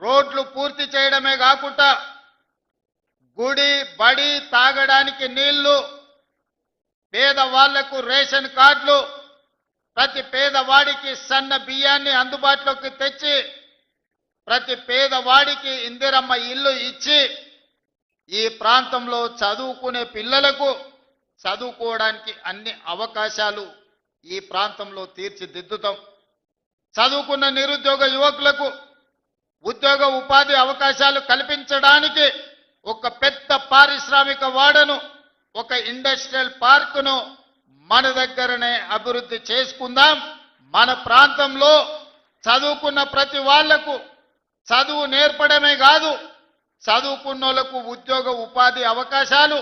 రోడ్లు పూర్తి చేయడమే కాకుండా గుడి బడి తాగడానికి నీళ్లు, పేదవాళ్లకు రేషన్ కార్డులు, ప్రతి పేదవాడికి సన్న బియ్యాన్ని అందుబాటులోకి తెచ్చి ప్రతి పేదవాడికి ఇందిరమ్మ ఇల్లు ఇచ్చి ఈ ప్రాంతంలో చదువుకునే పిల్లలకు చదువుకోవడానికి అన్ని అవకాశాలు ఈ ప్రాంతంలో తీర్చిదిద్దుతాం. చదువుకున్న నిరుద్యోగ యువకులకు ఉద్యోగ ఉపాధి అవకాశాలు కల్పించడానికి ఒక పెద్ద పారిశ్రామిక వాడను, ఒక ఇండస్ట్రియల్ పార్కును మన దగ్గరనే అభివృద్ధి చేసుకుందాం. మన ప్రాంతంలో చదువుకున్న ప్రతి వాళ్లకు చదువు నేర్పడమే కాదు, చదువుకున్నోళ్లకు ఉద్యోగ ఉపాధి అవకాశాలు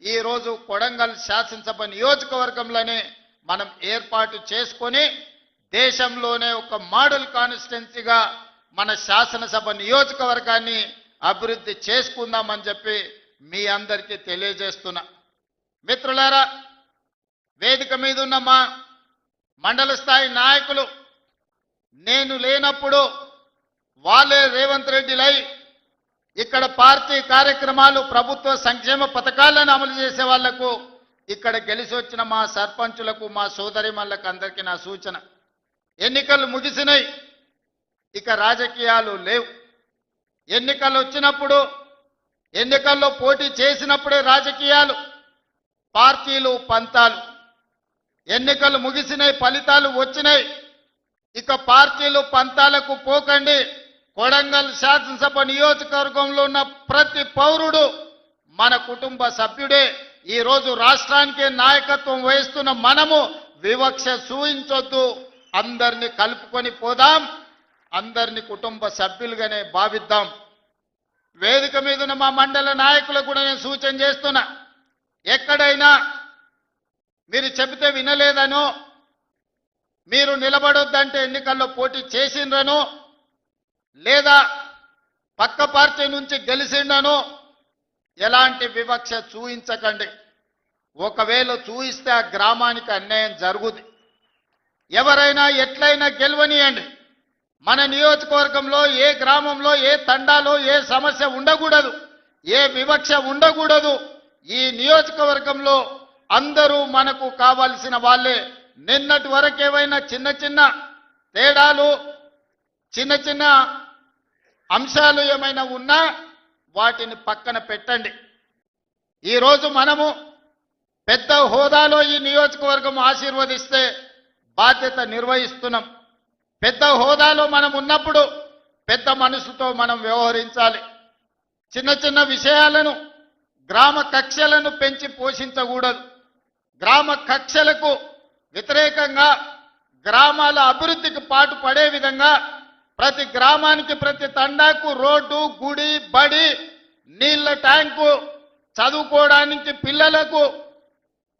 ఈ రోజు కొడంగల్ శాసనసభ నియోజకవర్గంలోనే మనం ఏర్పాటు చేసుకొని దేశంలోనే ఒక మోడల్ కాన్స్టిట్యున్సీగా మన శాసనసభ నియోజకవర్గాన్ని అభివృద్ధి చేసుకుందామని చెప్పి మీ అందరికీ తెలియజేస్తున్నా. మిత్రులారా, వేదిక మీద ఉన్న మా మండల స్థాయి నాయకులు నేను లేనప్పుడు వాళ్ళే రేవంత్ రెడ్డిలై ఇక్కడ పార్టీ కార్యక్రమాలు, ప్రభుత్వ సంక్షేమ పథకాలను అమలు చేసే వాళ్లకు, ఇక్కడ గెలిచి వచ్చిన మా సర్పంచులకు, మా సోదరిమణులకు అందరికీ నా సూచన, ఎన్నికలు ముగిసినాయి, ఇక రాజకీయాలు లేవు. ఎన్నికలు వచ్చినప్పుడు, ఎన్నికల్లో పోటీ చేసినప్పుడే రాజకీయాలు, పార్టీలు, పంతాలు. ఎన్నికలు ముగిసినాయి, ఫలితాలు వచ్చినాయి, ఇక పార్టీలు పంతాలకు పోకండి. కొడంగల్ శాసనసభ నియోజకవర్గంలో ఉన్న ప్రతి పౌరుడు మన కుటుంబ సభ్యుడే. ఈ రోజు రాష్ట్రానికి నాయకత్వం వహిస్తున్న మనము వివక్ష చూయించొద్దు, అందరినీ కలుపుకొని పోదాం, అందరినీ కుటుంబ సభ్యులుగానే భావిద్దాం. వేదిక మీద ఉన్న మా మండల నాయకులకు కూడా నేను సూచన చేస్తున్నా, ఎక్కడైనా మీరు చెబితే వినలేదనో, మీరు నిలబడొద్దంటే ఎన్నికల్లో పోటీ చేసిండ్రనో, లేదా పక్క పార్టీ నుంచి గెలిచిండనో ఎలాంటి వివక్ష చూయించకండి. ఒకవేళ చూయిస్తే ఆ గ్రామానికి అన్యాయం జరుగుతుంది. ఎవరైనా ఎట్లయినా గెలవనియండి. మన నియోజకవర్గంలో ఏ గ్రామంలో ఏ తండాలో ఏ సమస్య ఉండకూడదు, ఏ వివక్ష ఉండకూడదు. ఈ నియోజకవర్గంలో అందరూ మనకు కావాల్సిన వాళ్ళే. నిన్నటి వరకు ఏవైనా చిన్న చిన్న తేడాలు, చిన్న చిన్న అంశాలు ఏమైనా ఉన్నా వాటిని పక్కన పెట్టండి. ఈరోజు మనము పెద్ద హోదాలో ఈ నియోజకవర్గం ఆశీర్వదిస్తే బాధ్యత నిర్వహిస్తున్నాం. పెద్ద హోదాలో మనం ఉన్నప్పుడు పెద్ద మనసుతో మనం వ్యవహరించాలి. చిన్న చిన్న విషయాలను, గ్రామ కక్షలను పెంచి పోషించకూడదు. గ్రామ కక్షలకు వ్యతిరేకంగా గ్రామాల అభివృద్ధికి పాటు పడే విధంగా ప్రతి గ్రామానికి, ప్రతి తండాకు రోడ్డు, గుడి, బడి, నీళ్ల ట్యాంకు, చదువుకోవడానికి పిల్లలకు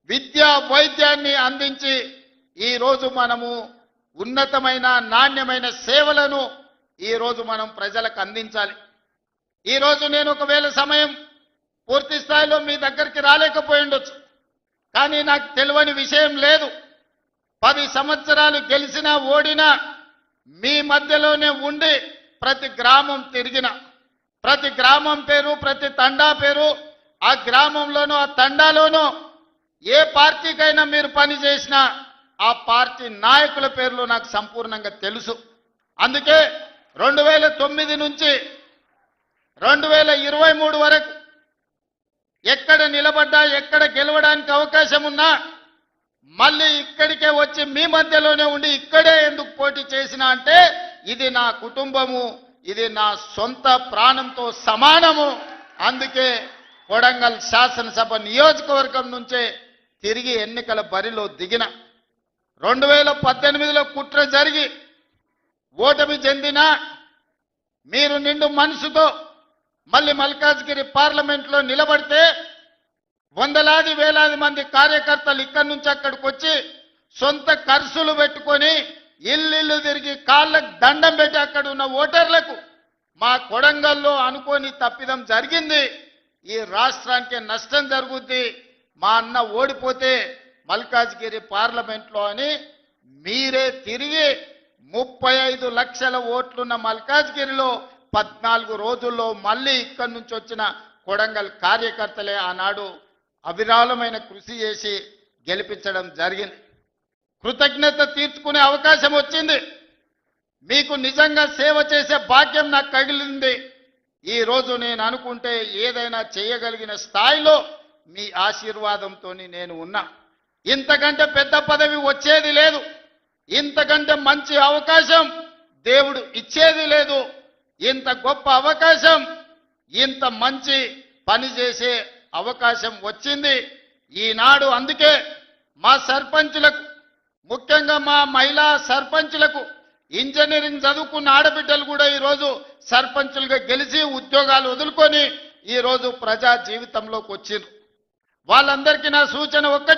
విద్య, వైద్యాన్ని అందించి ఈరోజు మనము ఉన్నతమైన నాణ్యమైన సేవలను ఈరోజు మనం ప్రజలకు అందించాలి. ఈరోజు నేను ఒకవేళ సమయం పూర్తి స్థాయిలో మీ దగ్గరికి రాలేకపోయి ఉండొచ్చు, కానీ నాకు తెలియని విషయం లేదు. 10 సంవత్సరాలు గెలిచినా ఓడినా మీ మధ్యలోనే ఉండి ప్రతి గ్రామం తిరిగిన, ప్రతి గ్రామం పేరు, ప్రతి తండా పేరు, ఆ గ్రామంలోనూ ఆ తండాలోనూ ఏ పార్టీకైనా మీరు పని చేసినా ఆ పార్టీ నాయకుల పేర్లు నాకు సంపూర్ణంగా తెలుసు. అందుకే 2009 నుంచి 2023 వరకు ఎక్కడ నిలబడ్డా, ఎక్కడ గెలవడానికి అవకాశం ఉన్నా మళ్ళీ ఇక్కడికే వచ్చి మీ మధ్యలోనే ఉండి ఇక్కడే ఎందుకు పోటీ చేసినా అంటే ఇది నా కుటుంబము, ఇది నా సొంత ప్రాణంతో సమానము. అందుకే కొడంగల్ శాసనసభ నియోజకవర్గం నుంచే తిరిగి ఎన్నికల బరిలో దిగిన. 2018లో కుట్ర జరిగి ఓటమి చెందినా మీరు నిండు మనసుతో మళ్ళీ మల్కాజ్గిరి పార్లమెంట్లో నిలబడితే వందలాది వేలాది మంది కార్యకర్తలు ఇక్కడి నుంచి అక్కడికి వచ్చి సొంత ఖర్చులు పెట్టుకొని ఇల్లు తిరిగి కాళ్ళకు దండం పెట్టి అక్కడ ఉన్న ఓటర్లకు మా కొడంగల్లో అనుకోని తప్పిదం జరిగింది, ఈ రాష్ట్రానికి నష్టం జరుగుద్ది, మా అన్న ఓడిపోతే మల్కాజ్గిరి పార్లమెంట్లో అని మీరే తిరిగి 35 లక్షల ఓట్లున్న మల్కాజ్గిరిలో 14 రోజుల్లో మళ్ళీ ఇక్కడి నుంచి వచ్చిన కొడంగల్ కార్యకర్తలే ఆనాడు అవిరాళమైన కృషి చేసి గెలిపించడం జరిగింది. కృతజ్ఞత తీర్చుకునే అవకాశం వచ్చింది. మీకు నిజంగా సేవ చేసే భాగ్యం నాకు కలిగింది. ఈ రోజు నేను అనుకుంటే ఏదైనా చేయగలిగిన స్థాయిలో మీ ఆశీర్వాదంతో నేను ఉన్నా. ఇంతకంటే పెద్ద పదవి వచ్చేది లేదు, ఇంతకంటే మంచి అవకాశం దేవుడు ఇచ్చేది లేదు. ఇంత గొప్ప అవకాశం, ఇంత మంచి పని చేసే అవకాశం వచ్చింది ఈనాడు. అందుకే మా సర్పంచులకు, ముఖ్యంగా మా మహిళా సర్పంచులకు, ఇంజనీరింగ్ చదువుకున్న ఆడబిడ్డలు కూడా ఈరోజు సర్పంచులుగా గెలిచి ఉద్యోగాలు వదులుకొని ఈరోజు ప్రజా జీవితంలోకి వచ్చిండ్రు. వాళ్ళందరికీ నా సూచన ఒక్కటి,